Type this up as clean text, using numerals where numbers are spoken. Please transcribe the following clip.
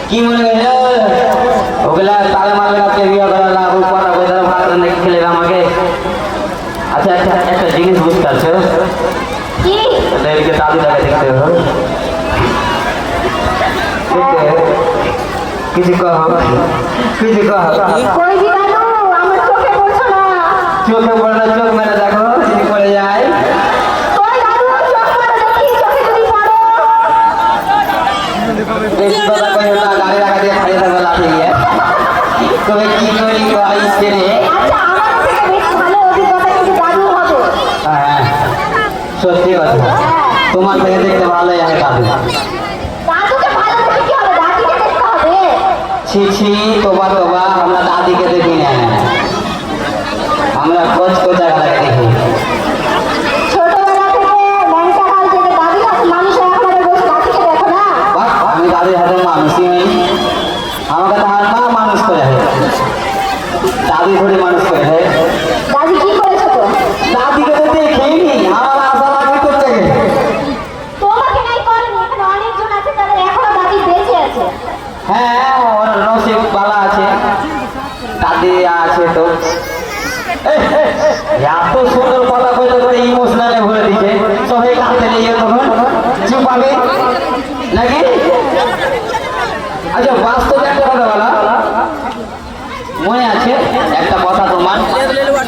কি মনে হইল ওগুলা তালে মারলে কাছে বিয়ে করা লাভ কথা কইতে ভাত রান্না খেলে আমাকে আচ্ছা আচ্ছা একটা জিনিস বুঝতে পারছো কি এদিকে দাদুটাকে দেখতে হবে কিছু কহ কিছু কহ কই দি দাদু আমার চোখে পড়ছো না চোখে পড়ে না চোখ মেরে দেখো যদি পড়ে যায় কই দাদু চোখ মারো দেখি চোখে যদি পড়ো বেশি কথা কইও না গাড়ি রাখা দিয়ে খাইয়ে দেবো লাঠি দিয়ে তবে কি করি কইছে রে আচ্ছা আমার থেকে বেশি ভালো অভিজ্ঞতা কিন্তু দাদু হবে হ্যাঁ সত্যি কথা তোমার থেকে দেখতে ভালোই আমি দাদু দাদুকে ভালো দেখে কি হবে দাদিকে দেখতে হবে ছি ছি তোবা তোবা আমরা দাদিকে দেখি না আমরা কোচ কোচাকে দেখি ছোটবেলা থেকে ল্যাংটা কাল থেকে দাদির হাতে মানুষ একবারে বসে দাদিকে দেখো না বাহ, আমি দাদির হাতে মানুষই হই আমাকে তো হার মা মানুষ করে দাদি ধরে মানুষ করে দাদি কি করেছো তো দাদিকে তো দেখেই নি আমার আশা লাগবে করতে তোমাকে নাই করেনি এখানে অনেকজন আছে যাদের এখনো দাদি বেঁচে আছে হ্যাঁ ওর নসিব ভালো আছে দাদি আছে তো এত সুন্দর কথা কইলে করে ইমোশনালে ভরে দিছে সবাই কাঁদতে নিয়ে তখন চুপ পাবে নাকি আচ্ছা